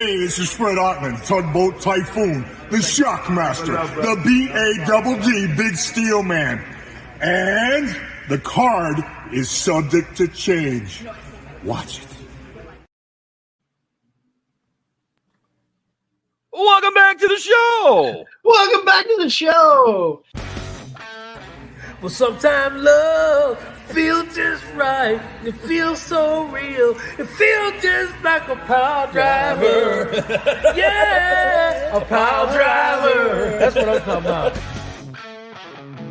Hey, this is Fred Ottman, Tugboat Typhoon, the Shockmaster, the B-A-double-D Big Steel Man. And the card is subject to change. Watch it. Welcome back to the show. Welcome back to the show. Well, sometimes love feels just right. It feels so real. It feels just like a power driver. Yeah, a power driver. That's what I'm talking about.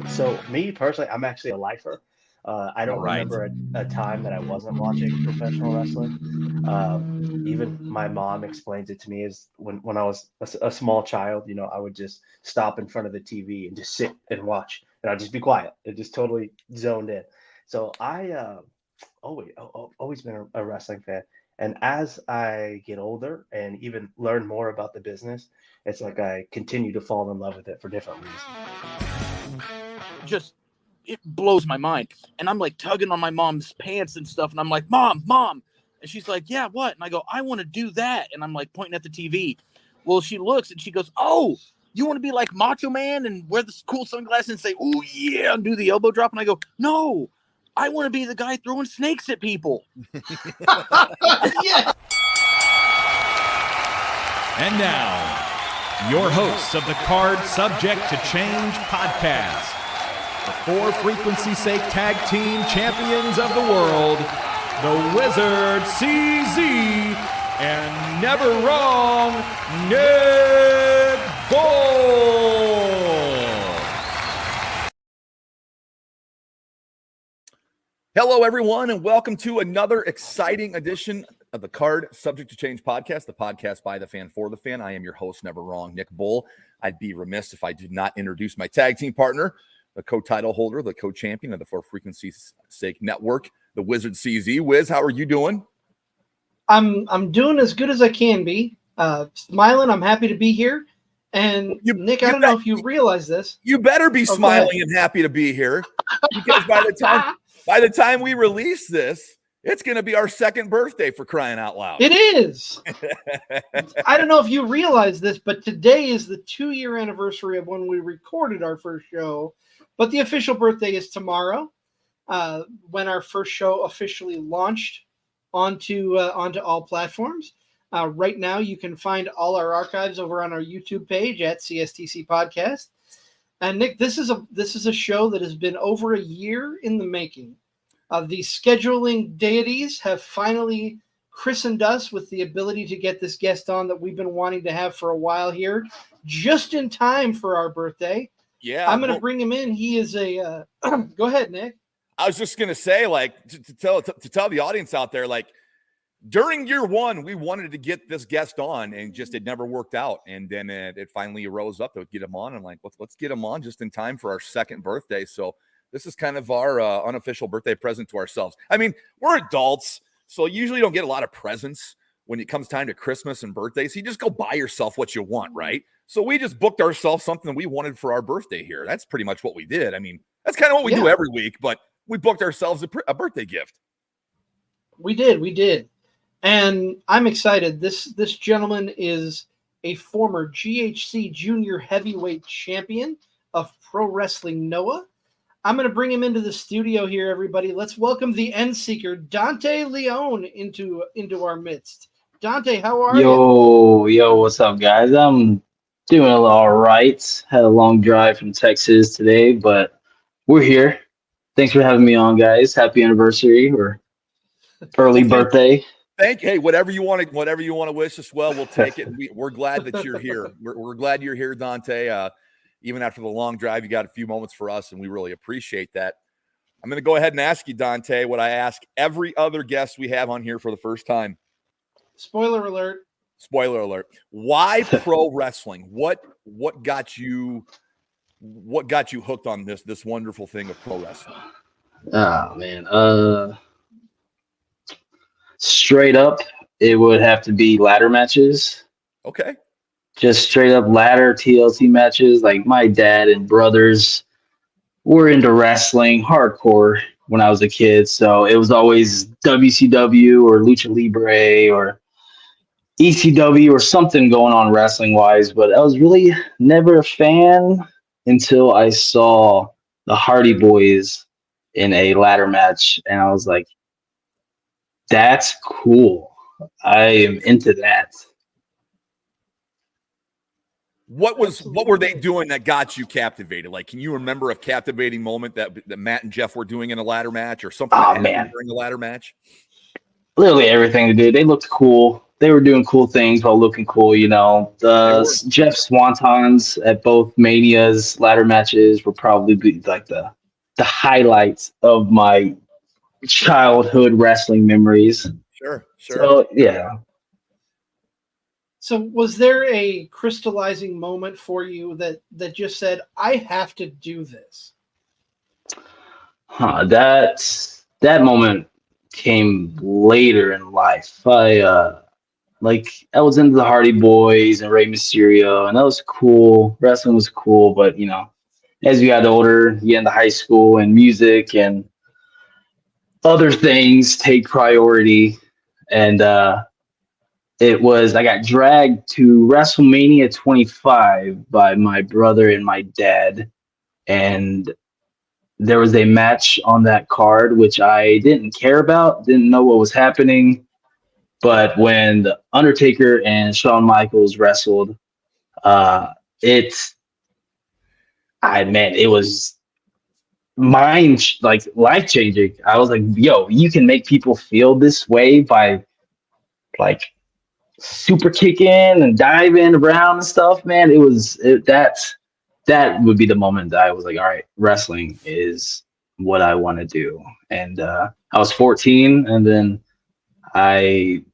So me personally, I'm actually a lifer. I don't remember a time that I wasn't watching professional wrestling. Even my mom explains it to me as when I was a small child, you know, I would just stop in front of the TV and just sit and watch, and I'd just be quiet. It just totally zoned in. So I always been a wrestling fan. And as I get older and even learn more about the business, it's like I continue to fall in love with it for different reasons. It blows my mind. And I'm like tugging on my mom's pants and stuff. And I'm like, Mom. And she's like, yeah, what? And I go, I want to do that. And I'm like pointing at the TV. Well, she looks and she goes, oh, you want to be like Macho Man and wear the cool sunglasses and say, oh, yeah, and do the elbow drop? And I go, no, I want to be the guy throwing snakes at people. Yeah. And now, your hosts of the Card Subject to Change podcast, the For Frequency's Sake Tag Team Champions of the World, the Wizard CZ, and Never Wrong Nick Bull. Hello, everyone, and welcome to another exciting edition of the Card Subject to Change podcast, the podcast by the fan for the fan. I am your host, Never Wrong Nick Bull. I'd be remiss if I did not introduce my tag team partner, the co-title holder, the co-champion of the For Frequency's Sake Network, the Wizard CZ. Wiz, how are you doing? I'm doing as good as I can be. Smiling. I'm happy to be here. And Nick, I don't know if you realize this. You better be smiling and happy to be here, because by the time we release this, it's going to be our second birthday, for crying out loud. It is. I don't know if you realize this, but today is the 2-year anniversary of when we recorded our first show. But the official birthday is tomorrow, when our first show officially launched onto all platforms. Right now, you can find all our archives over on our YouTube page at CSTC Podcast. And Nick, this is a show that has been over a year in the making. The scheduling deities have finally christened us with the ability to get this guest on that we've been wanting to have for a while here, just in time for our birthday. Yeah, I'm going to bring him in. He is a go ahead, Nick. I was just going to say, like, to tell the audience out there, like, during year one, we wanted to get this guest on, and just it never worked out. And then it finally arose up to get him on. And like, let's get him on just in time for our second birthday. So this is kind of our unofficial birthday present to ourselves. I mean, we're adults, so you usually don't get a lot of presents when it comes time to Christmas and birthdays. So you just go buy yourself what you want, right? So we just booked ourselves something we wanted for our birthday here. That's pretty much what we did. I mean, that's kind of what we do every week, but we booked ourselves a birthday gift. We did. And I'm excited. This gentleman is a former GHC Junior Heavyweight Champion of Pro Wrestling Noah. I'm going to bring him into the studio here, everybody. Let's welcome the Endseeker, Dante Leon, into our midst. Dante, how are you? Yo, what's up, guys? I'm doing all right. Had a long drive from Texas today, but we're here. Thanks for having me on, guys. Happy anniversary or early birthday. Thank you. Hey, whatever you want to wish us well, we'll take it. We're glad that you're here. We're glad you're here, Dante. Even after the long drive, you got a few moments for us, and we really appreciate that. I'm going to go ahead and ask you, Dante, what I ask every other guest we have on here for the first time. Spoiler alert. Why pro wrestling? What got you hooked on this wonderful thing of pro wrestling? Oh man. Straight up, it would have to be ladder matches. Okay. Just straight up ladder TLC matches. Like my dad and brothers were into wrestling hardcore when I was a kid. So it was always WCW or Lucha Libre or ECW or something going on wrestling wise, but I was really never a fan until I saw the Hardy Boys in a ladder match, and I was like, "That's cool. I am into that." What were they doing that got you captivated? Like, can you remember a captivating moment that Matt and Jeff were doing in a ladder match, or something that Oh happened man, during a ladder match? literally everything they did. They looked cool. They were doing cool things while looking cool. You know, They the were. Jeff Swantons at both Mania's ladder matches were probably like the highlights of my childhood wrestling memories. Sure. So yeah, So was there a crystallizing moment for you that just said, I have to do this? that moment came later in life. I was into the Hardy Boys and Rey Mysterio, and that was cool. Wrestling was cool, but you know, as you got older, you get into high school, and music and other things take priority. And I got dragged to WrestleMania 25 by my brother and my dad, and there was a match on that card which I didn't care about, didn't know what was happening. But when the Undertaker and Shawn Michaels wrestled, it's it was like life changing. I was like, yo, you can make people feel this way by like super kicking and diving around and stuff, man. That would be the moment that I was like, all right, wrestling is what I want to do. And I was 14, and then I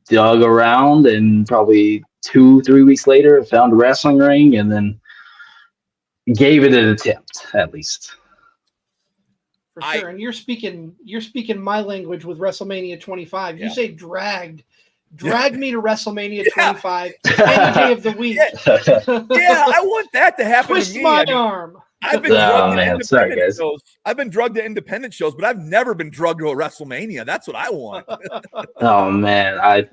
dug around, and probably 2-3 weeks later I found a wrestling ring, and then gave it an attempt at least. For sure. And you're speaking my language with WrestleMania 25. Yeah. You say dragged me to WrestleMania 25 any day of the week. Yeah, I want that to happen Twist to me. my arm. I've been drugged to independent shows. I've been drugged to independent shows, but I've never been drugged to a WrestleMania. That's what I want. Oh man, I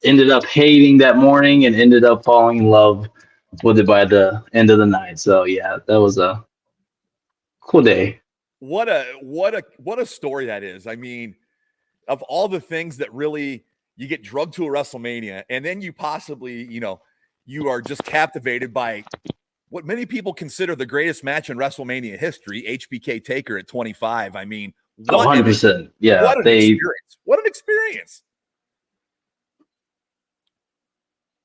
ended up hating that morning and ended up falling in love with it by the end of the night. So yeah, that was a cool day. What a story that is. I mean, of all the things that really you get drugged to a WrestleMania, and then you possibly, you are just captivated by what many people consider the greatest match in WrestleMania history, HBK Taker at 25. I mean, 100%. Yeah, what an experience. What an experience.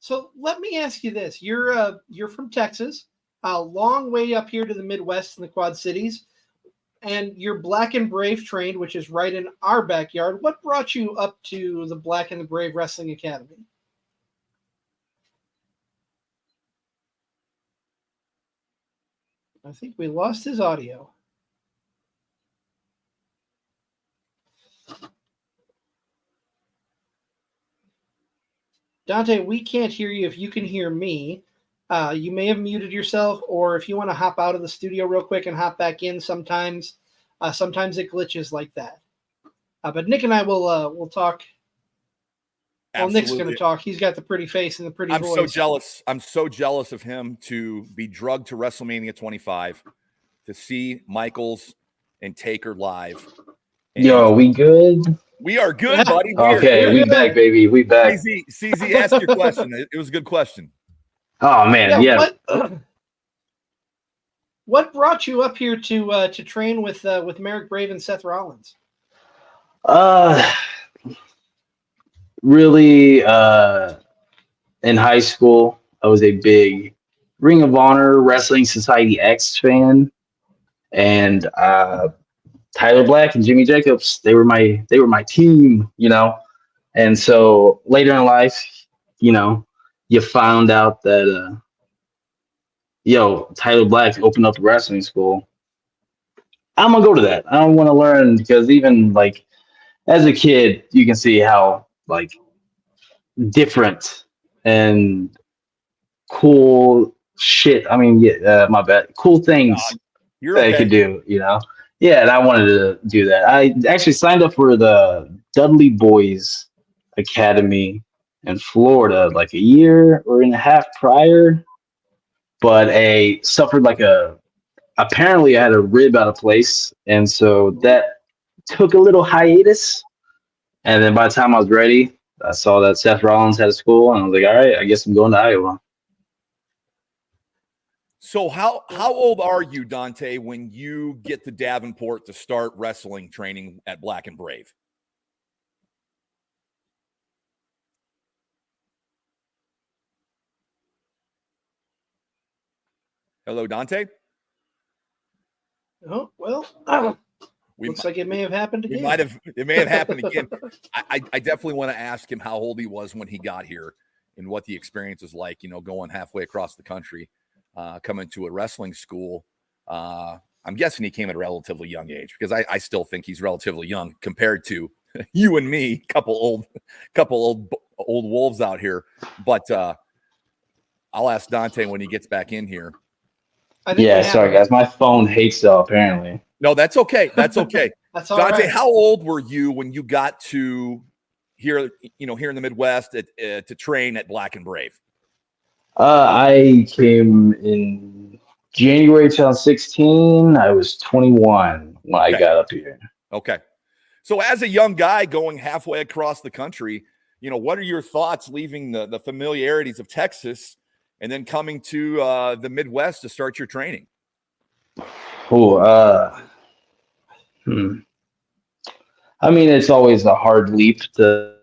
So let me ask you this: you're from Texas, a long way up here to the Midwest in the Quad Cities, and you're Black and Brave trained, which is right in our backyard. What brought you up to the Black and the Brave Wrestling Academy? I think we lost his audio. Dante, we can't hear you if you can hear me. You may have muted yourself, or if you want to hop out of the studio real quick and hop back in, sometimes it glitches like that. But Nick and I will talk. Well, Absolutely. Nick's going to talk. He's got the pretty face and the pretty voice. I'm so jealous of him to be drugged to WrestleMania 25 to see Michaels and Taker live. And yo, we good? We are good, buddy. Okay, we back, baby. We back. CZ, ask your question. It was a good question. Oh man, yeah. What brought you up here to train with Merrick Brave and Seth Rollins? Really, in high school, I was a big Ring of Honor Wrestling Society X fan, and Tyler Black and Jimmy Jacobs, they were my team, And so later in life, you found out that Tyler Black opened up a wrestling school. I'm gonna go to that. I want to learn, because even like as a kid, you can see how like different and cool shit. I mean, my bad. Cool things I could do, Yeah, and I wanted to do that. I actually signed up for the Dudley Boys Academy in Florida like a year or and a half prior, but I suffered like apparently I had a rib out of place, and so that took a little hiatus. And then by the time I was ready, I saw that Seth Rollins had a school, and I was like, all right, I guess I'm going to Iowa. So how old are you, Dante, when you get to Davenport to start wrestling training at Black and Brave? Hello, Dante. Oh, well, looks like it may have happened again. It may have happened again. I definitely want to ask him how old he was when he got here and what the experience was like, going halfway across the country, coming to a wrestling school. I'm guessing he came at a relatively young age, because I still think he's relatively young compared to you and me, couple old wolves out here. But I'll ask Dante when he gets back in here. Yeah, sorry guys, my phone hates it apparently. No, that's okay. That's okay. That's all Dante, right. how old were you when you got to here in the Midwest to train at Black and Brave? I came in January 2016. I was 21 when I got up here. Okay. So as a young guy going halfway across the country, what are your thoughts leaving the familiarities of Texas and then coming to the Midwest to start your training? I mean, it's always a hard leap to.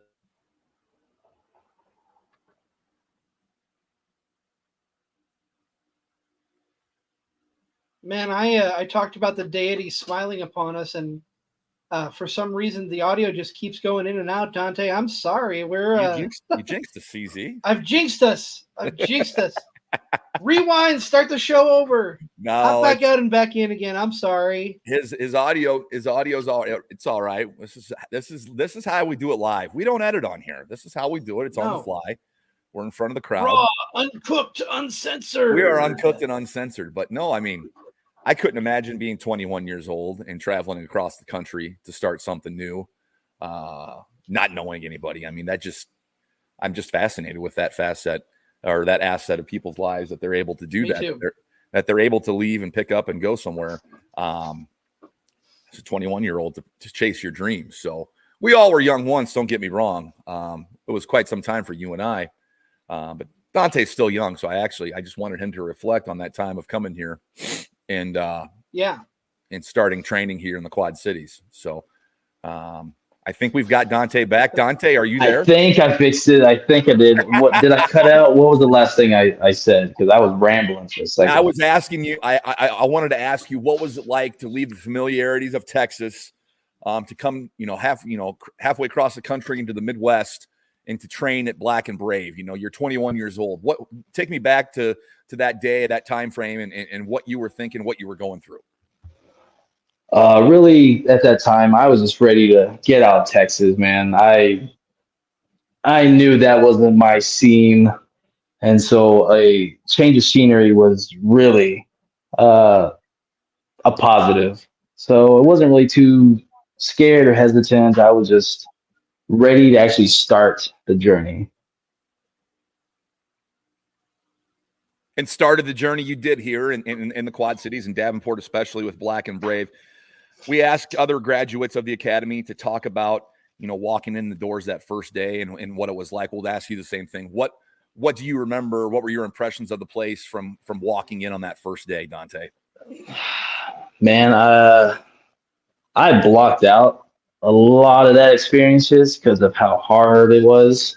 Man, I talked about the deity smiling upon us, and for some reason the audio just keeps going in and out. Dante, I'm sorry. You jinxed the CZ. I've jinxed us. Rewind. Start the show over. No, hop back out and back in again. I'm sorry. His audio's all. It's all right. This is how we do it live. We don't edit on here. This is how we do it. It's on the fly. We're in front of the crowd. Raw, uncooked, uncensored. We are uncooked and uncensored. But no, I mean, I couldn't imagine being 21 years old and traveling across the country to start something new, not knowing anybody. I mean, I'm just fascinated with that facet or that asset of people's lives that they're able to do that they're able to leave and pick up and go somewhere. As a 21-year-old to chase your dreams. So we all were young once. Don't get me wrong. It was quite some time for you and I, but Dante's still young. So I just wanted him to reflect on that time of coming here and starting training here in the Quad Cities. So I think we've got Dante back. Dante, are you there? I think I fixed it. I think I did. What did I cut out? What was the last thing I said? Because I was rambling for a second. I was asking you. I wanted to ask you, what was it like to leave the familiarities of Texas, to come halfway across the country into the Midwest and to train at Black and Brave? You're 21 years old. Take me back to that day, that time frame, and what you were thinking, what you were going through. Really, at that time, I was just ready to get out of Texas, man. I knew that wasn't my scene, and so a change of scenery was really a positive. So I wasn't really too scared or hesitant. I was just ready to actually start the journey. And started the journey you did here in the Quad Cities and Davenport, especially with Black and Brave. We asked other graduates of the academy to talk about, walking in the doors that first day and what it was like. We'll ask you the same thing. What do you remember? What were your impressions of the place from walking in on that first day, Dante? Man, I blocked out a lot of that experiences because of how hard it was.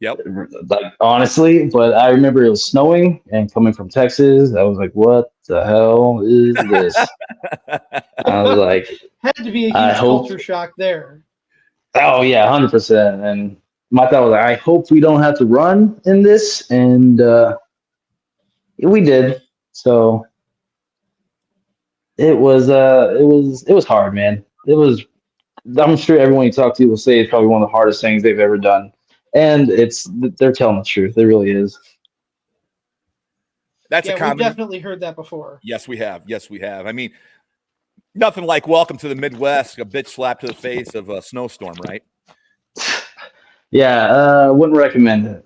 Yep. Like, honestly, but I remember it was snowing and coming from Texas, I was like, what the hell is this? I was like, had to be a huge culture shock there. Oh yeah, 100%. And my thought was, I hope we don't have to run in this, and we did. So it was hard, man. I'm sure everyone you talk to will say it's probably one of the hardest things they've ever done. And they're telling the truth. It really is. We've definitely heard that before. Yes, we have. I mean, nothing like welcome to the Midwest, a bitch slap to the face of a snowstorm, right? Yeah, wouldn't recommend it.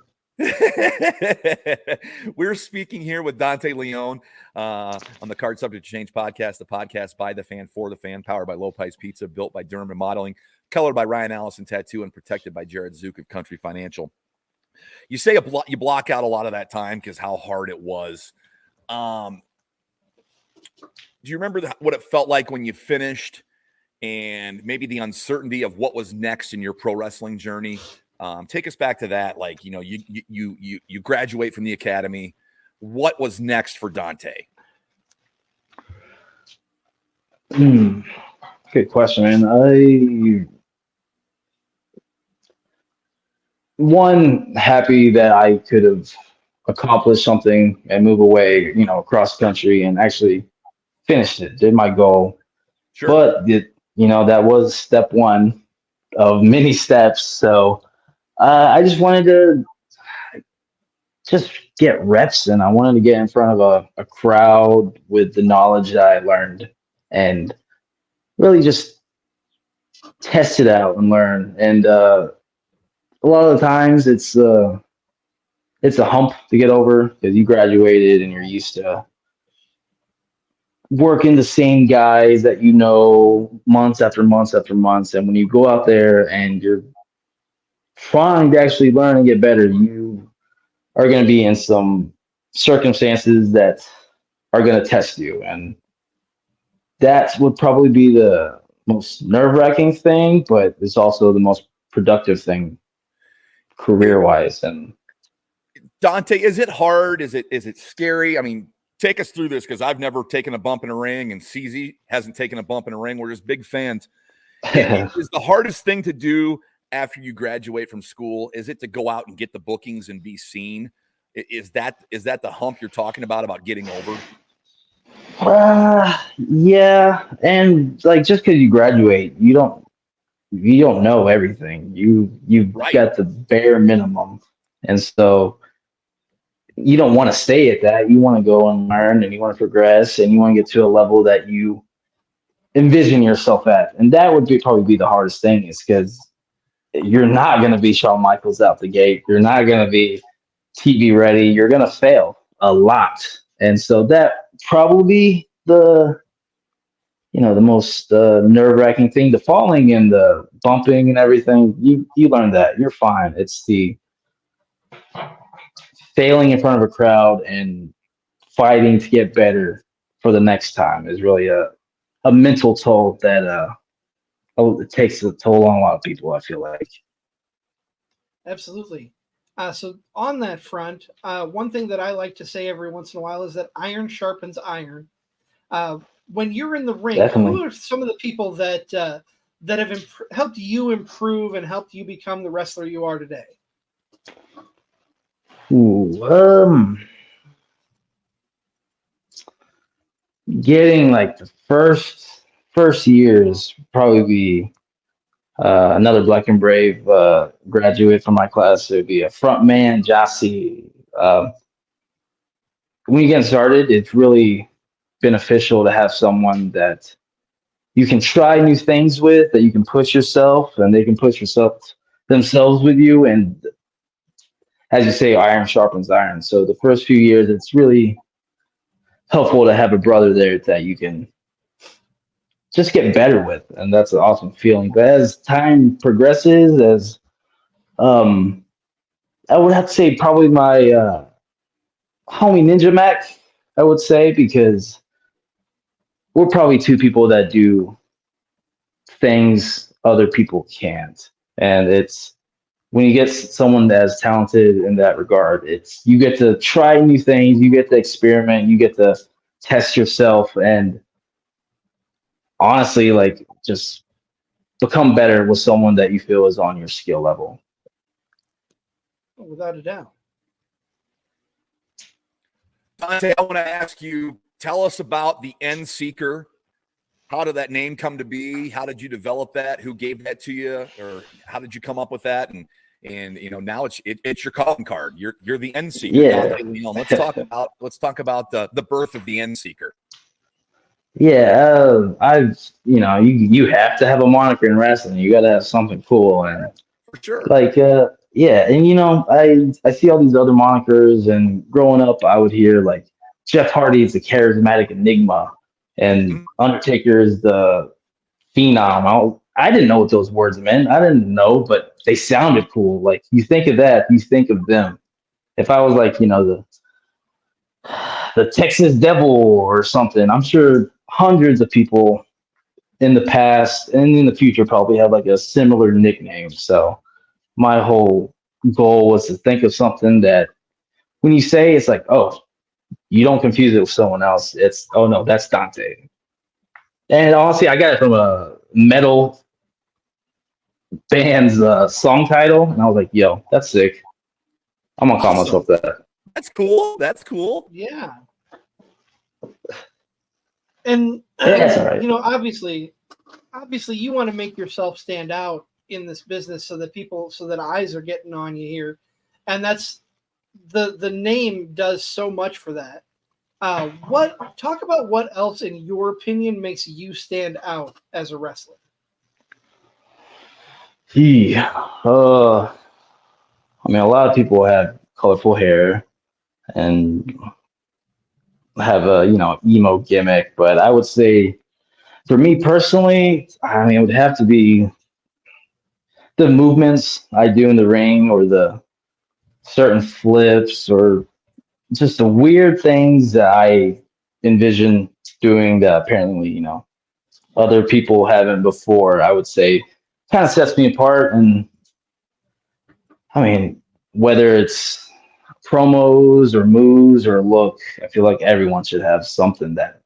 We're speaking here with Dante Leon on the Card Subject Change podcast, the podcast by the fan, for the fan, powered by Low Price Pizza, built by Durham Remodeling, colored by Ryan Allison Tattoo, and protected by Jared Zook of Country Financial. You say you block out a lot of that time because how hard it was. Do you remember what it felt like when you finished, and maybe the uncertainty of what was next in your pro wrestling journey? Take us back to that. Like, you graduate from the academy. What was next for Dante? Good question, man. Happy that I could have accomplished something and move away, across the country and actually finished it, did my goal. Sure. But that was step one of many steps. So I just wanted to just get reps, and I wanted to get in front of a crowd with the knowledge that I learned and really just test it out and learn. And a lot of the times it's a hump to get over because you graduated and you're used to working the same guys that months after months after months. And when you go out there and you're trying to actually learn and get better, you are going to be in some circumstances that are going to test you. And that would probably be the most nerve-wracking thing, but it's also the most productive thing career-wise. And Dante, is it hard? Is it scary? I mean, take us through this, because I've never taken a bump in a ring, and CZ hasn't taken a bump in a ring. We're just big fans. Is the hardest thing to do after you graduate from school, is it to go out and get the bookings and be seen? Is that the hump you're talking about getting over? Yeah. And like, just because you graduate, you don't know everything. You've Right. got the bare minimum. And so you don't want to stay at that. You want to go and learn, and you want to progress, and you want to get to a level that you envision yourself at. And that would probably be the hardest thing, is because you're not going to be Shawn Michaels out the gate. You're not going to be TV ready. You're going to fail a lot. And so that probably the most nerve-wracking thing, the falling and the bumping and everything. You learn that. You're fine. It's the failing in front of a crowd and fighting to get better for the next time is really a mental toll that it takes a toll on a lot of people, I feel like. Absolutely. So on that front, one thing that I like to say every once in a while is that iron sharpens iron. When you're in the ring, Definitely. Who are some of the people that have helped you improve and helped you become the wrestler you are today? Getting like the first years probably be another Black and Brave graduate from my class. It would be a front man, Jossie. When you get started, it's really beneficial to have someone that you can try new things with, that you can push yourself, and they can push themselves with you. And as you say, iron sharpens iron. So the first few years, it's really helpful to have a brother there that you can just get better with, and that's an awesome feeling. But as time progresses, I would have to say probably my homie Ninja Mac, I would say, because we're probably two people that do things other people can't. And it's when you get someone that's talented in that regard, you get to try new things, you get to experiment, you get to test yourself, and honestly, like, just become better with someone that you feel is on your skill level. Without a doubt. Dante, I want to ask you, tell us about the Endseeker. How did that name come to be? How did you develop that? Who gave that to you? Or how did you come up with that? And now it's your calling card. You're the Endseeker. Yeah. Dante Leon. Let's talk about the birth of the Endseeker. Yeah, you have to have a moniker in wrestling. You got to have something cool, and For sure. Like, yeah, and I see all these other monikers, and growing up, I would hear like Jeff Hardy is the charismatic enigma, and Mhm. Undertaker is the phenom. I didn't know what those words meant. I didn't know, but they sounded cool. Like you think of that, you think of them. If I was like, the Texas Devil or something, I'm sure hundreds of people in the past and in the future probably have like a similar nickname. So my whole goal was to think of something that when you say it's like, oh, you don't confuse it with someone else. It's, oh no, that's Dante. And honestly, I got it from a metal band's song title, and I was like, yo, that's sick. I'm gonna call Awesome. myself that. That's cool. That's cool. Yeah. And Yeah, that's all right. obviously you want to make yourself stand out in this business so that eyes are getting on you here. And that's the name does so much for that. Talk about what else in your opinion makes you stand out as a wrestler? Yeah. I mean, a lot of people have colorful hair and have a emo gimmick, but I would say for me personally, I mean, it would have to be the movements I do in the ring, or the certain flips, or just the weird things that I envision doing that apparently other people haven't before. I would say kind of sets me apart. And I mean, whether it's promos or moves or look, I feel like everyone should have something that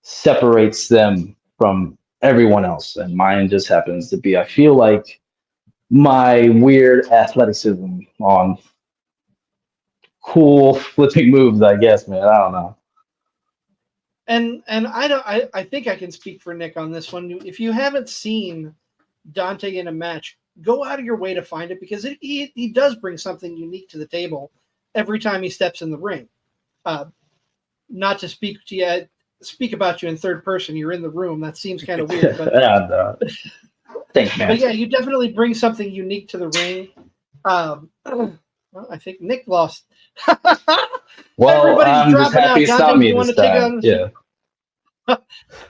separates them from everyone else. And mine just happens to be, I feel like, my weird athleticism on cool flipping moves, I guess, man. I don't know. And I think I can speak for Nick on this one. If you haven't seen Dante in a match, go out of your way to find it, because he does bring something unique to the table every time he steps in the ring. Not to speak about you in third person. You're in the room. That seems kind of weird, but Thanks, man. But yeah, you definitely bring something unique to the ring. Well, I think Nick lost. Well, Everybody's I'm just dropping happy out. it's not Dante, me you want this to take time. on? Yeah.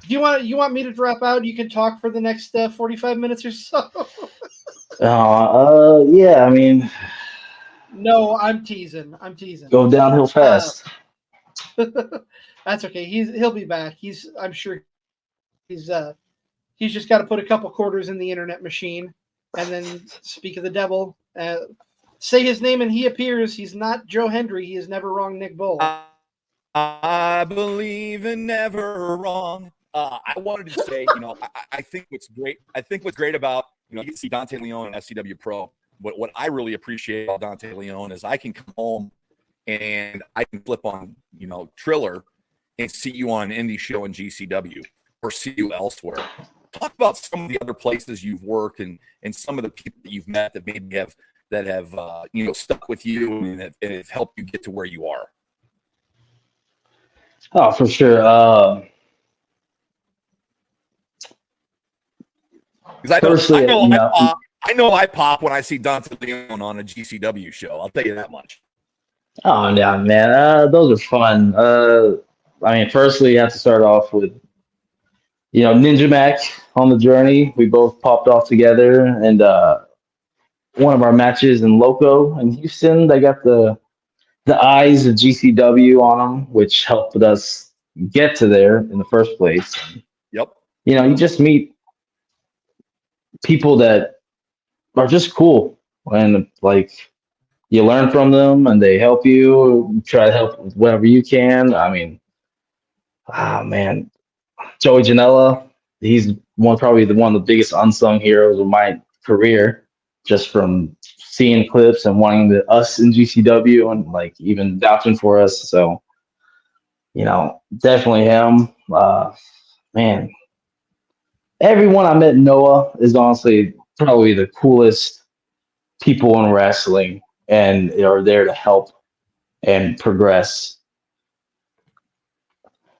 You want me to drop out? You can talk for the next 45 minutes or so. Yeah. I mean, No, I'm teasing. go downhill fast. That's okay. He'll be back. I'm sure he's just got to put a couple quarters in the internet machine, and then speak of the devil. Say his name and he appears. He's not Joe Hendry. He is never wrong, Nick Bull. I believe in never wrong. I wanted to say, I think what's great about, you can see Dante Leon and SCW Pro. What I really appreciate about Dante Leon is I can come home and I can flip on, Triller and see you on an indie show in GCW or see you elsewhere. Talk about some of the other places you've worked and some of the people that you've met that maybe have stuck with you and have helped you get to where you are. Oh, for sure. Because I know I pop when I see Dante Leon on a GCW show. I'll tell you that much. Oh yeah, man. Those are fun. I mean, firstly, you have to start off with Ninja Mac on the journey. We both popped off together, and one of our matches in Loco in Houston, they got the eyes of GCW on them, which helped us get to there in the first place. Yep. You just meet people that are just cool, and like you learn from them, and they help you. Try to help with whatever you can. I mean, man, Joey Janela, he's probably one of the biggest unsung heroes of my career, just from seeing clips and wanting us in GCW and like even vouching for us. So, definitely him. Man, everyone I met in Noah is honestly probably the coolest people in wrestling, and are there to help and progress.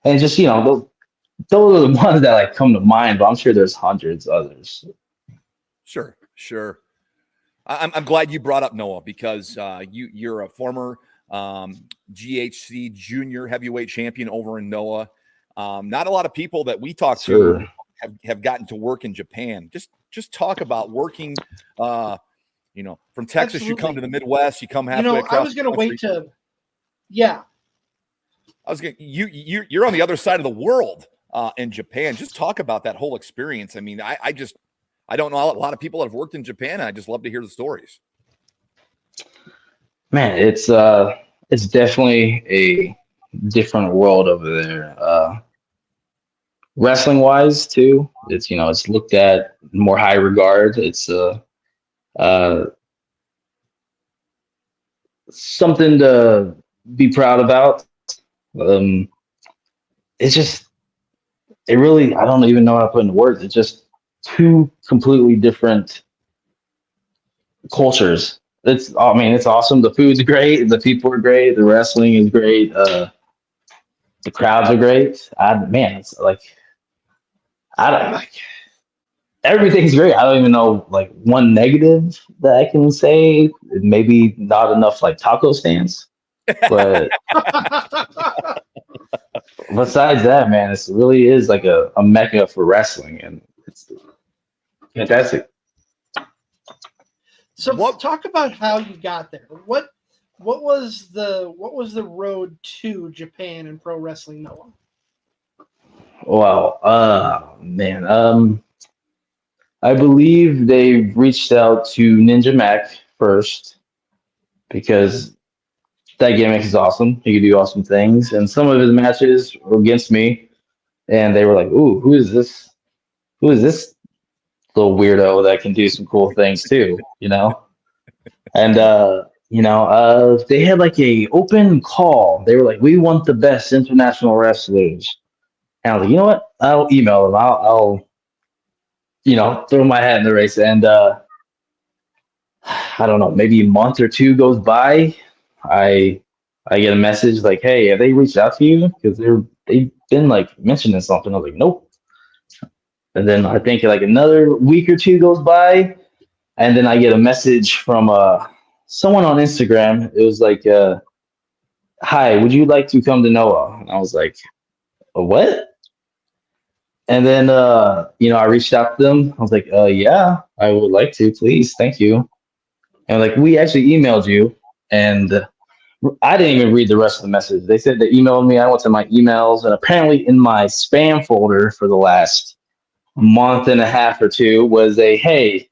And just, those are the ones that like come to mind, but I'm sure there's hundreds others. Sure. I'm glad you brought up Noah because you're a former GHC junior heavyweight champion over in Noah. Not a lot of people that we talk to have gotten to work in Japan. Just talk about working. From Texas, you come to the Midwest, you come halfway across. I was going to wait to, yeah. I was going you're on the other side of the world in Japan. Just talk about that whole experience. I mean, I don't know a lot of people that have worked in Japan. I just love to hear the stories. Man, it's definitely a different world over there. Wrestling wise too, it's looked at more high regard. It's something to be proud about. It really, I don't even know how to put into words. It's just two completely different cultures. It's awesome. The food's great. The people are great. The wrestling is great. The crowds are great. It's like, I don't like, everything's great. I don't even know like one negative that I can say. Maybe not enough like taco stands, but besides that, man, it really is like a mecca for wrestling, and it's fantastic. So talk about how you got there. What was the road to Japan and pro wrestling, Noah? Well, man, I believe they reached out to Ninja Mac first because that gimmick is awesome. He could do awesome things, and some of his matches were against me, and they were like, "Ooh, who is this? Who is this little weirdo that can do some cool things too?" And they had like a open call. They were like, "We want the best international wrestlers," and I was like, "You know what? I'll email them. I'll throw my hat in the race." And I don't know, maybe a month or two goes by. I get a message like, "Hey, have they reached out to you? Because they've been like mentioning something." I was like, "Nope." And then I think like another week or two goes by, and then I get a message from someone on Instagram. It was like, "Hi, would you like to come to Noah?" And I was like, "What?" And then I reached out to them. I was like, "Yeah, I would like to, please, thank you." And like, we actually emailed you, and I didn't even read the rest of the message. They said they emailed me. I went to my emails, and apparently in my spam folder for the last month and a half or two was a, "Hey,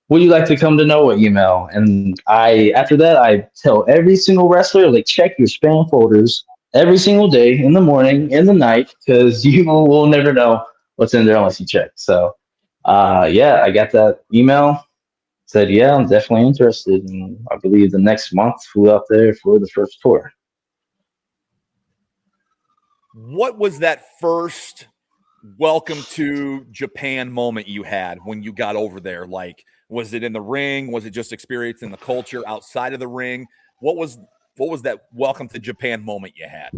would you like to come to Noah?" email. And after that, I tell every single wrestler, like, check your spam folders every single day, in the morning, in the night, because you will never know what's in there unless you check. So, I got that email. Said, yeah, I'm definitely interested. And I believe the next month flew out there for the first tour. What was that first welcome to Japan moment you had when you got over there? Like, was it in the ring? Was it just experiencing the culture outside of the ring? What was that welcome to Japan moment you had?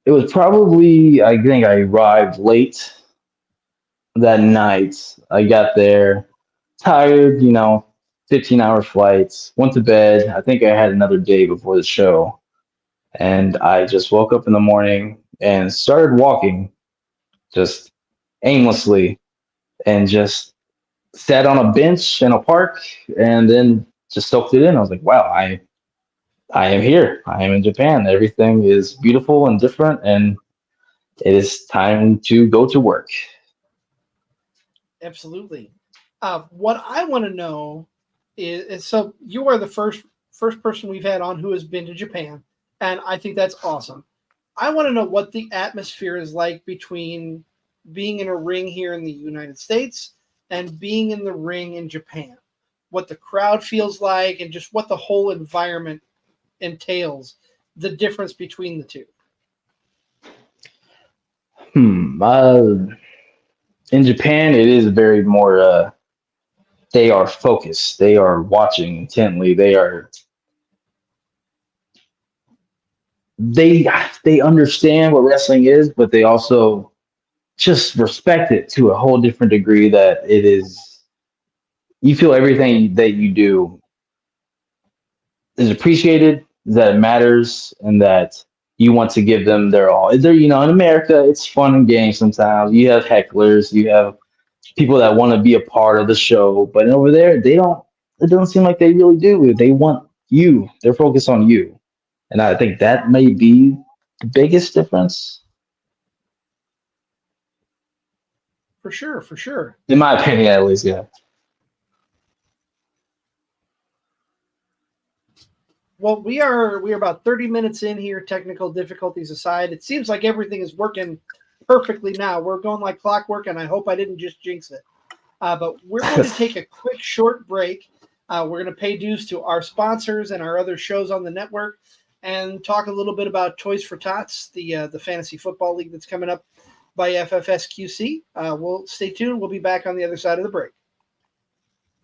It was probably, I think I arrived late that night. I got there tired, 15-hour flights, went to bed. I think I had another day before the show. And I just woke up in the morning and started walking just aimlessly and just sat on a bench in a park and then just soaked it in. I was like, wow, I am here. I am in Japan. Everything is beautiful and different, and it is time to go to work. Absolutely. What I want to know is so you are the first person we've had on who has been to Japan, and I think that's awesome. I want to know what the atmosphere is like between being in a ring here in the United States and being in the ring in Japan. What the crowd feels like and just what the whole environment entails, the difference between the two. In Japan, it is very more, they are focused. They are watching intently. They understand what wrestling is, but they also just respect it to a whole different degree. That it is, you feel everything that you do is appreciated, that it matters, and that you want to give them their all. There, in America, it's fun and games sometimes. You have hecklers, you have people that want to be a part of the show, but over there, they don't. It doesn't seem like they really do. They want you. They're focused on you, and I think that may be the biggest difference, For sure. in my opinion, at least. Yeah. Well, we're about 30 minutes in here, technical difficulties aside. It seems like everything is working perfectly now. We're going like clockwork, and I hope I didn't just jinx it. But we're going to take a quick short break. We're going to pay dues to our sponsors and our other shows on the network and talk a little bit about Toys for Tots, the fantasy football league that's coming up by FFSQC. We'll stay tuned. We'll be back on the other side of the break.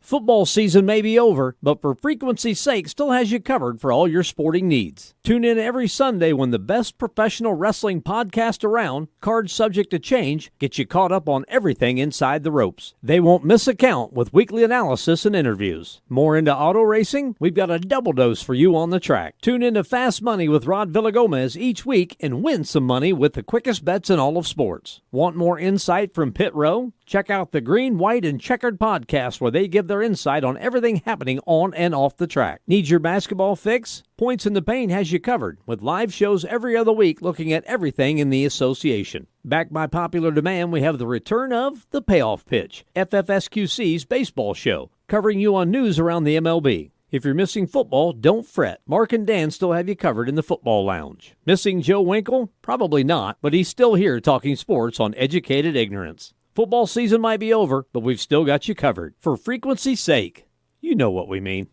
Football season may be over, but for frequency's sake still has you covered for all your sporting needs. Tune in every Sunday when the best professional wrestling podcast around, Cards Subject to Change, gets you caught up on everything inside the ropes. They won't miss a count with weekly analysis and interviews. More into auto racing? We've got a double dose for you on the track. Tune in to Fast Money with Rod Villagomez each week and win some money with the quickest bets in all of sports. Want more insight from Pit Row? Check out the Green, White, and Checkered podcast where they give their insight on everything happening on and off the track. Need your basketball fix? Points in the Paint has you covered with live shows every other week looking at everything in the association. Backed by popular demand, we have the return of The Payoff Pitch, FFSQC's baseball show, covering you on news around the MLB. If you're missing football, don't fret. Mark and Dan still have you covered in the football lounge. Missing Joe Winkle? Probably not, but he's still here talking sports on Educated Ignorance. Football season might be over, but we've still got you covered. For frequency's sake, you know what we mean.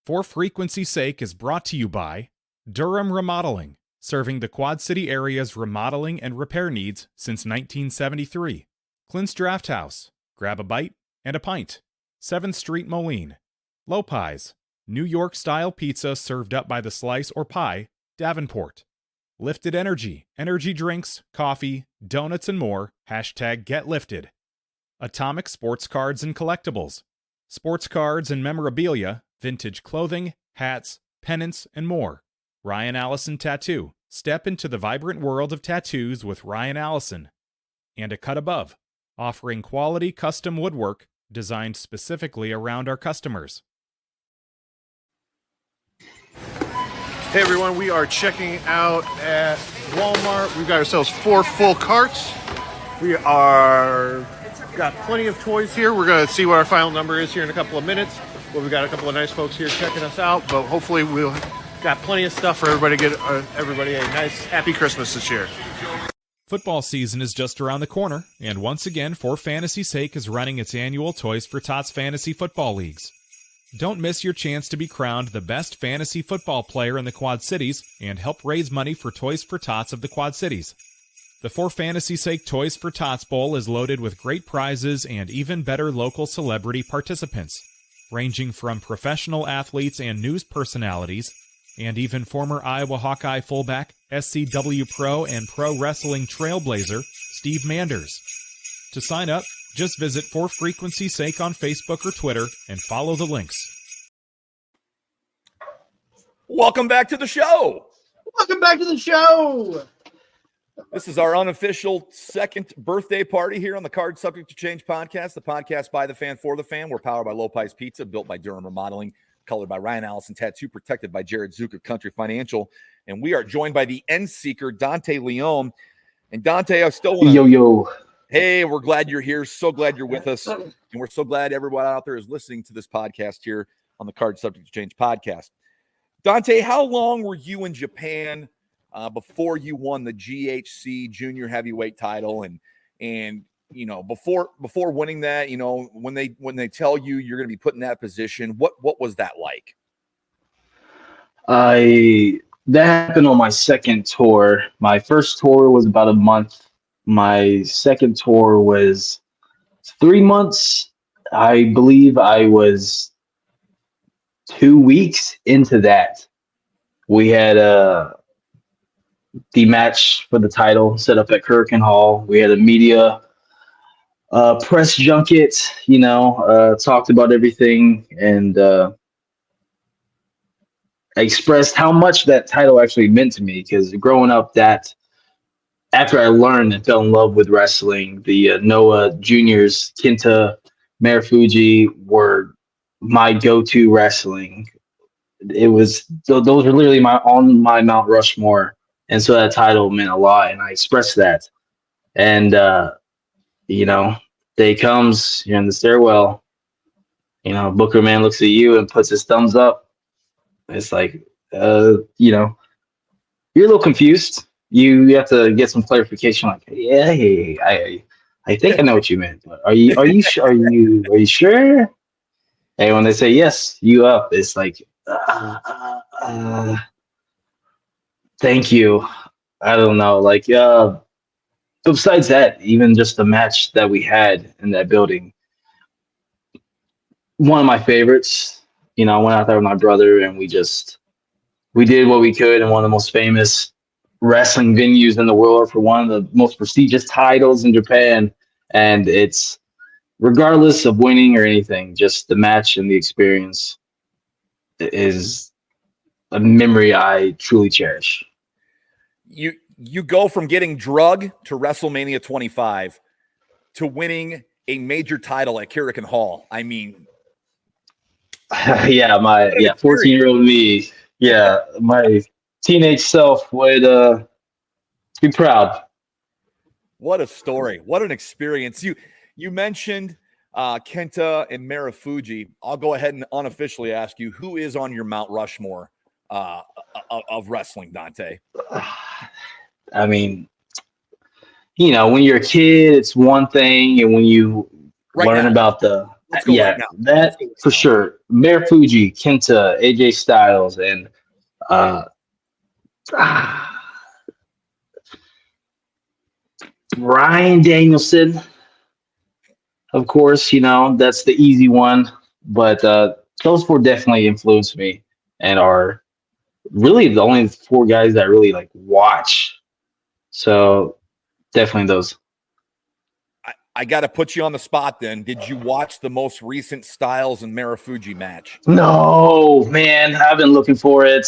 For Frequency's Sake is brought to you by Durham Remodeling, serving the Quad City area's remodeling and repair needs since 1973. Clint's Draft House, grab a bite and a pint. 7th Street Moline. Lopez, New York-style pizza served up by the slice or pie, Davenport. Lifted Energy, energy drinks, coffee, donuts, and more. #GetLifted. Atomic Sports Cards and Collectibles. Sports cards and memorabilia, vintage clothing, hats, pennants, and more. Ryan Allison Tattoo. Step into the vibrant world of tattoos with Ryan Allison. And A Cut Above, offering quality custom woodwork designed specifically around our customers. Hey everyone, we are checking out at Walmart. We've got ourselves 4 full carts. We got plenty of toys here. We're going to see what our final number is here in a couple of minutes. Well, we've got a couple of nice folks here checking us out, but hopefully we'll got plenty of stuff for everybody to get everybody a nice, happy Christmas this year. Football season is just around the corner, and once again, For Fantasy's Sake is running its annual Toys for Tots Fantasy Football Leagues. Don't miss your chance to be crowned the best fantasy football player in the Quad Cities and help raise money for Toys for Tots of the Quad Cities. The For Fantasy's Sake Toys for Tots Bowl is loaded with great prizes and even better local celebrity participants, ranging from professional athletes and news personalities, and even former Iowa Hawkeye fullback, SCW Pro and Pro Wrestling Trailblazer, Steve Manders. To sign up, just visit For Frequency's Sake on Facebook or Twitter and follow the links. Welcome back to the show. Welcome back to the show. This is our unofficial second birthday party here on the Card Subject to Change podcast, the podcast by the fan for the fan. We're powered by Lopez Pizza, built by Durham Remodeling, colored by Ryan Allison Tattoo, protected by Jared Zucker Country Financial. And we are joined by the Endseeker, Dante Leon. And Dante, I still want to... Yo. Hey, we're glad you're here. So glad you're with us. And we're so glad everyone out there is listening to this podcast here on the Card Subject to Change podcast. Dante, how long were you in Japan before you won the GHC junior heavyweight title? And you know, before winning that, you know, when they tell you you're going to be put in that position, what was that like? That happened on my second tour. My first tour was about a month. My second tour was 3 months. I believe I was 2 weeks into that. We had the match for the title set up at Hurricane Hall. We had a media press junket, talked about everything, and I expressed how much that title actually meant to me, because growing up, that after I learned and fell in love with wrestling, the Noah Juniors, Kenta, Marufuji were my go-to wrestling. It was those were literally on my Mount Rushmore, and so that title meant a lot, and I expressed that. And day comes, you're in the stairwell. Booker Man looks at you and puts his thumbs up. It's like, you're a little confused. You have to get some clarification. Like, yeah, hey, I think I know what you meant, but are you are you sure? And when they say yes, you up. It's like, thank you. I don't know. Like, besides that, even just the match that we had in that building, one of my favorites. I went out there with my brother, and we did what we could in one of the most famous wrestling venues in the world for one of the most prestigious titles in Japan. And it's, regardless of winning or anything, just the match and the experience is a memory I truly cherish. You go from getting drug to WrestleMania 25 to winning a major title at Hurricane Hall. I mean, yeah, 14-year-old me. Yeah, my teenage self would be proud. What a story. What an experience. You mentioned Kenta and Marufuji. I'll go ahead and unofficially ask you, who is on your Mount Rushmore of wrestling, Dante? I mean, when you're a kid, it's one thing, and when you learn about that for sure. Marufuji, Kenta, AJ Styles, and Bryan Danielson, of course. That's the easy one, but those four definitely influenced me and are really the only four guys that I really watch. So definitely those. I got to put you on the spot then. Did you watch the most recent Styles and Marufuji match? No, man. I've been looking for it.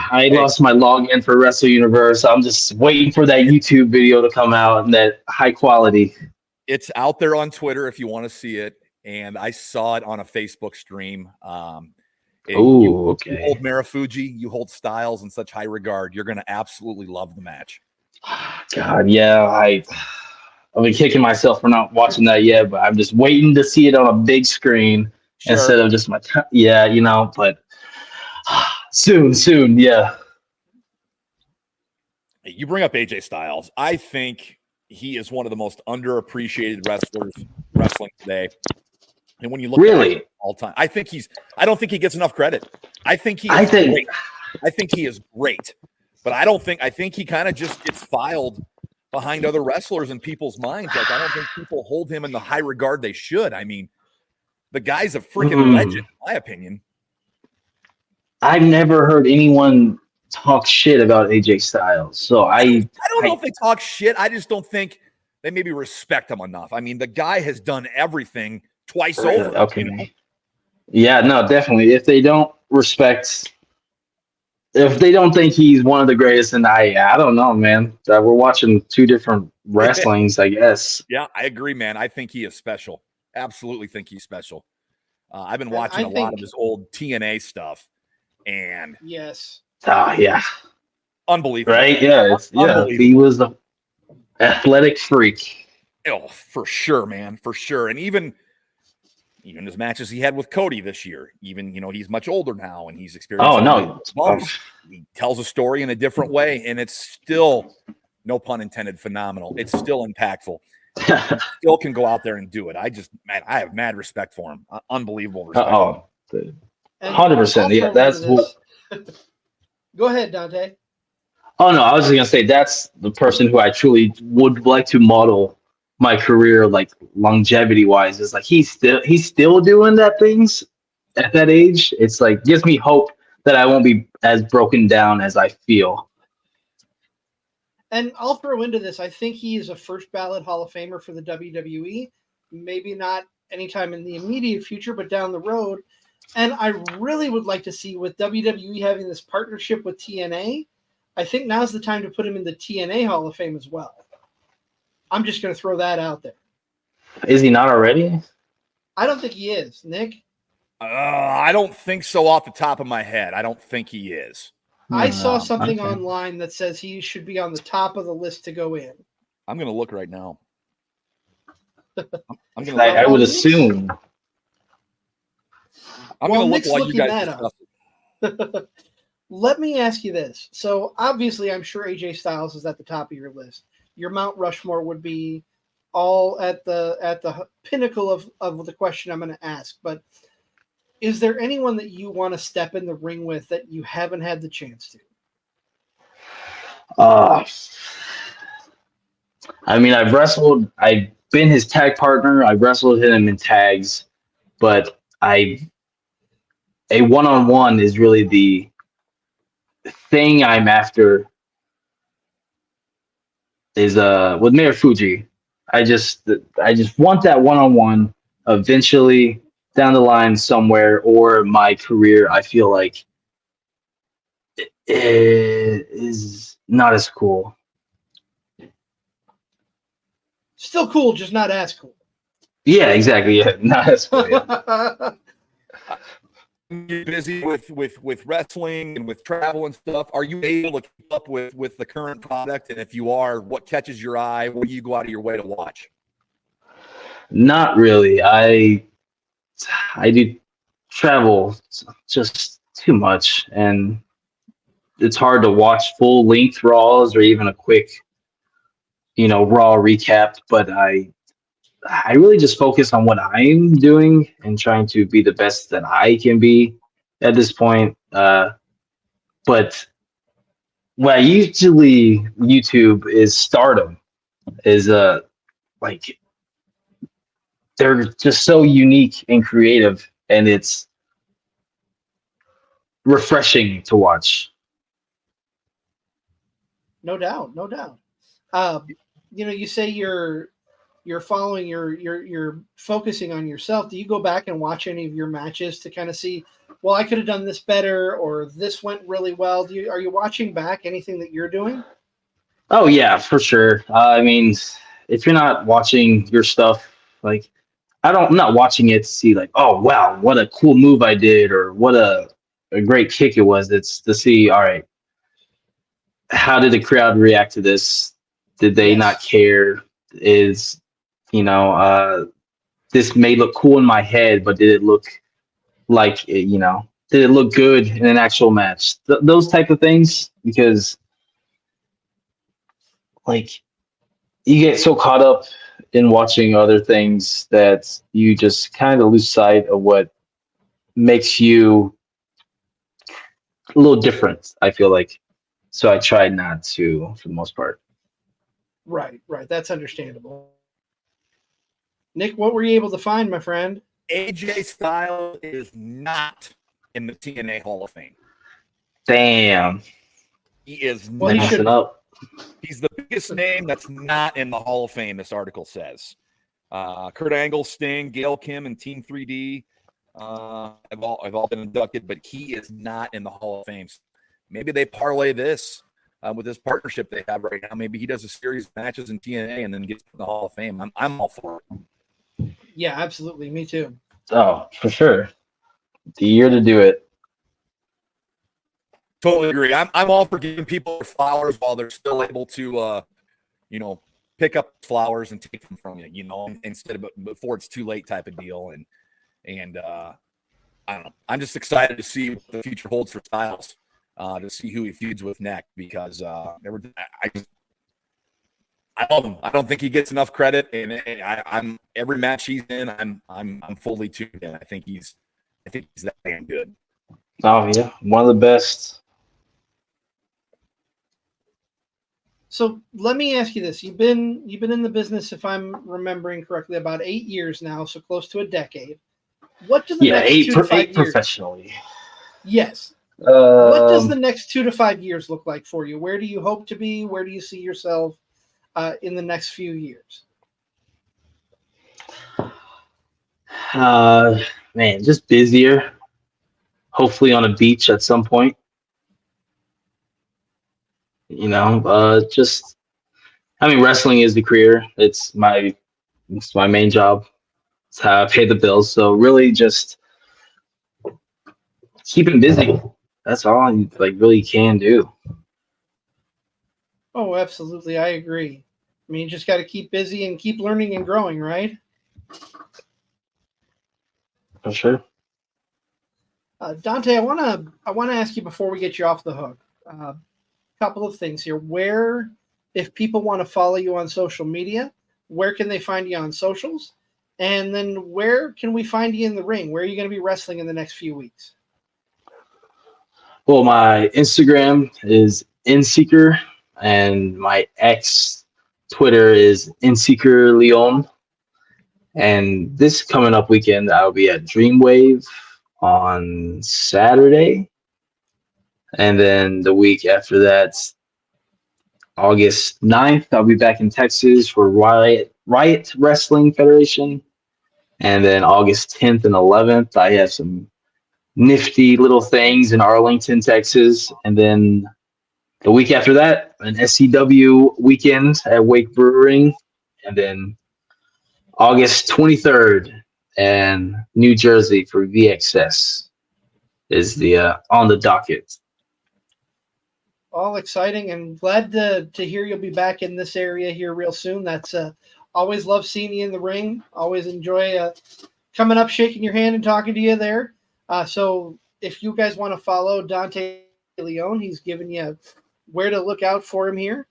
I lost my login for Wrestle Universe. I'm just waiting for that YouTube video to come out and that high quality. It's out there on Twitter if you want to see it. And I saw it on a Facebook stream. Okay. You hold Marufuji, you hold Styles in such high regard. You're going to absolutely love the match. God, yeah. I've been kicking myself for not watching that yet, but I'm just waiting to see it on a big screen instead of just but soon, yeah. You bring up AJ Styles. I think he is one of the most underappreciated wrestlers wrestling today. And when you look at it all time, I don't think he gets enough credit. I think he is great. I think he is great. But I think he kind of just gets filed behind other wrestlers in people's minds. I don't think people hold him in the high regard they should. I mean, the guy's a freaking legend, in my opinion. I've never heard anyone talk shit about AJ Styles. So I don't know if they talk shit. I just don't think they maybe respect him enough. I mean, the guy has done everything twice over. Okay. Yeah, no, definitely. If they don't think he's one of the greatest, then I don't know, man. We're watching two different wrestlings, I guess. Yeah, I agree, man. I think he is special. Absolutely think he's special. I've been watching a lot of his old TNA stuff, and yes, yeah, unbelievable, right? Yeah, he was the athletic freak. Oh, for sure, man, for sure. And even his matches he had with Cody this year, he's much older now and he's experienced. Oh no, he tells a story in a different way, and it's still, no pun intended, phenomenal. It's still impactful. Still can go out there and do it. I have mad respect for him. Unbelievable respect. 100%. Yeah, that's what. Go ahead, Dante. Oh no, I was just gonna say that's the person who I truly would like to model my career, longevity wise. Is he's still doing that things at that age. It's gives me hope that I won't be as broken down as I feel. And I'll throw into this. I think he is a first ballot Hall of Famer for the WWE. Maybe not anytime in the immediate future, but down the road. And I really would like to see, with WWE having this partnership with TNA, I think now's the time to put him in the TNA Hall of Fame as well. I'm just going to throw that out there. Is he not already? I don't think he is. Nick? I don't think so off the top of my head. I don't think he is. I saw something online that says he should be on the top of the list to go in. I'm going to look right now. I would assume. I'm going to look while you guys discuss it. Let me ask you this. So obviously, I'm sure AJ Styles is at the top of your list. Your Mount Rushmore would be all at the pinnacle of the question I'm going to ask. But is there anyone that you want to step in the ring with that you haven't had the chance to? I mean, I've been his tag partner. I've wrestled him in tags, but a one-on-one is really the thing I'm after. Is with Mayor Fuji. I just want that one-on-one eventually down the line somewhere, or my career, I feel like it is not as cool. Still cool, just not as cool. Yeah, exactly. Yeah, not as cool. Yeah. You're busy with wrestling and with travel and stuff. Are you able to keep up with the current product? And if you are, what catches your eye? What do you go out of your way to watch? Not really. I do travel just too much, and it's hard to watch full length Raws or even a quick, Raw recap. But I really just focus on what I'm doing and trying to be the best that I can be at this point. But what I usually YouTube is Stardom. Is like they're just so unique and creative, and it's refreshing to watch. No doubt. You say you're following you're focusing on yourself. Do you go back and watch any of your matches to kind of see, well, I could have done this better, or this went really well? Are you watching back anything that you're doing? Oh yeah, for sure. I mean, if you're not watching your stuff, like I'm not watching it to see like, oh wow, what a cool move I did, or what a great kick it was. It's to see, all right, how did the crowd react to this? Did they not care? This may look cool in my head, but did it look like did it look good in an actual match? Those type of things, because like you get so caught up in watching other things that you just kind of lose sight of what makes you a little different, I feel like. So I try not to, for the most part. Right. That's understandable. Nick, what were you able to find, my friend? AJ Styles is not in the TNA Hall of Fame. Damn. He is messing up. He's the biggest name that's not in the Hall of Fame, this article says. Kurt Angle, Sting, Gail Kim, and Team 3D have all been inducted, but he is not in the Hall of Fame. Maybe they parlay this with this partnership they have right now. Maybe he does a series of matches in TNA and then gets in the Hall of Fame. I'm all for it. Yeah, absolutely. Me too. Oh, for sure. The year to do it. Totally agree. I'm all for giving people their flowers while they're still able to, pick up flowers and take them from you, instead of before it's too late type of deal. And I don't know. I'm just excited to see what the future holds for Styles, to see who he feuds with next, because I love him. I don't think he gets enough credit, and I'm every match he's in, I'm fully tuned in. I think he's that damn good. Oh yeah, one of the best. So let me ask you this: you've been in the business, if I'm remembering correctly, about 8 years now, so close to a decade. What do the next 2 to 5 years? Professionally? Yes. What does the next 2 to 5 years look like for you? Where do you hope to be? Where do you see yourself in the next few years? Man, just busier. Hopefully on a beach at some point. Wrestling is the career. It's my main job. It's how I pay the bills. So really just keeping busy. That's all you really can do. Oh, absolutely. I agree. I mean, you just got to keep busy and keep learning and growing, right? For sure. Dante, I want to ask you before we get you off the hook. A couple of things here. Where, if people want to follow you on social media, where can they find you on socials? And then where can we find you in the ring? Where are you going to be wrestling in the next few weeks? Well, my Instagram is Endseeker, and my ex Twitter is Endseeker Leon. And this coming up weekend, I'll be at Dreamwave on Saturday. And then the week after that, August 9th, I'll be back in Texas for Riot Wrestling Federation. And then August 10th and 11th, I have some nifty little things in Arlington, Texas. And then the week after that, an SCW weekend at Wake Brewing. And then August 23rd and New Jersey for VXS is the on the docket. All exciting, and glad to hear you'll be back in this area here real soon. That's always love seeing you in the ring. Always enjoy coming up, shaking your hand, and talking to you there. So if you guys want to follow Dante Leon, he's given you where to look out for him here.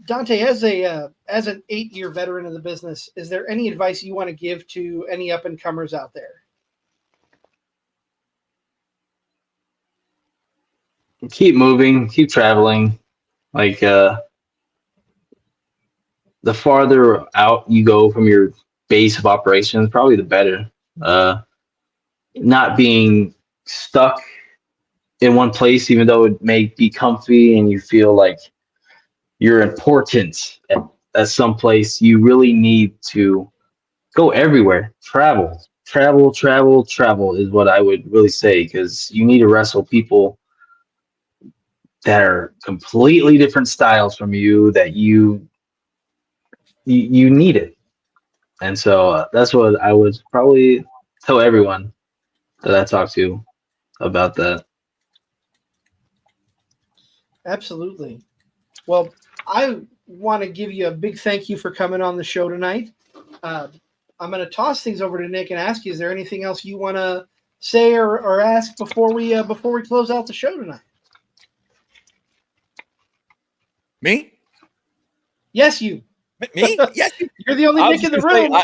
Dante, as an 8-year veteran of the business, is there any advice you want to give to any up and comers out there? Keep moving, keep traveling. The farther out you go from your base of operations, probably the better. Not being stuck in one place, even though it may be comfy and you feel like you're important at some place, you really need to go everywhere. Travel is what I would really say, because you need to wrestle people that are completely different styles from you, that you need it. And so that's what I would probably tell everyone that I talk to about that. Absolutely. Well, I want to give you a big thank you for coming on the show tonight. I'm going to toss things over to Nick and ask you, is there anything else you want to say or ask before we close out the show tonight? Me? Yes, you. Me? Yes. You're the only Nick in the room.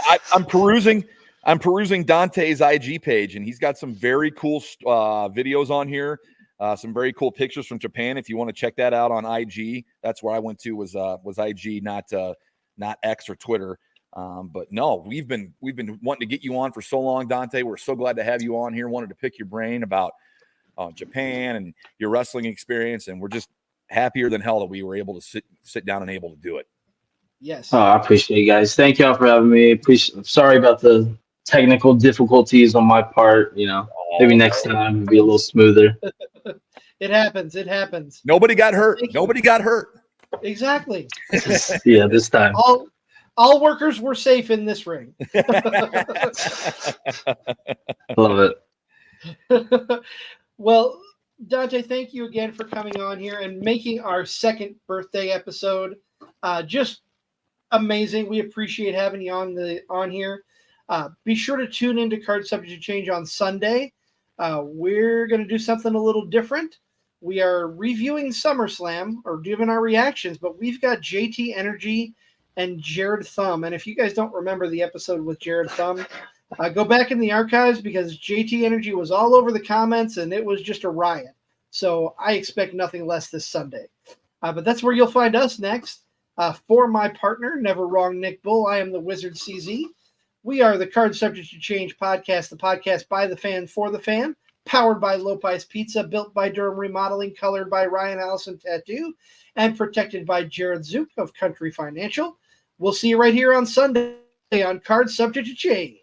I'm perusing Dante's IG page, and he's got some very cool videos on here. Some very cool pictures from Japan. If you want to check that out on IG, that's where I went to was IG, not X or Twitter. But no, we've been wanting to get you on for so long, Dante. We're so glad to have you on here. Wanted to pick your brain about Japan and your wrestling experience, and we're just happier than hell that we were able to sit down and able to do it. Yes. Oh, I appreciate you guys. Thank y'all for having me. Sorry about the technical difficulties on my part. Maybe next time it'll be a little smoother. It happens. Nobody got hurt. Exactly. Yeah, this time. All workers were safe in this ring. Love it. Well, Dante, thank you again for coming on here and making our second birthday episode just amazing. We appreciate having you on here. Be sure to tune into Card Subject to Change on Sunday. We're going to do something a little different. We are reviewing SummerSlam or giving our reactions, but we've got JT Energy and Jared Thumb. And if you guys don't remember the episode with Jared Thumb, go back in the archives, because JT Energy was all over the comments and it was just a riot. So I expect nothing less this Sunday. But that's where you'll find us next. For my partner, Never Wrong Nick Bull, I am the Wizard CZ. We are the Card Subject to Change podcast, the podcast by the fan for the fan. powered by Lopez Pizza, built by Durham Remodeling, colored by Ryan Allison Tattoo, and protected by Jared Zook of Country Financial. We'll see you right here on Sunday on Cards Subject to Change.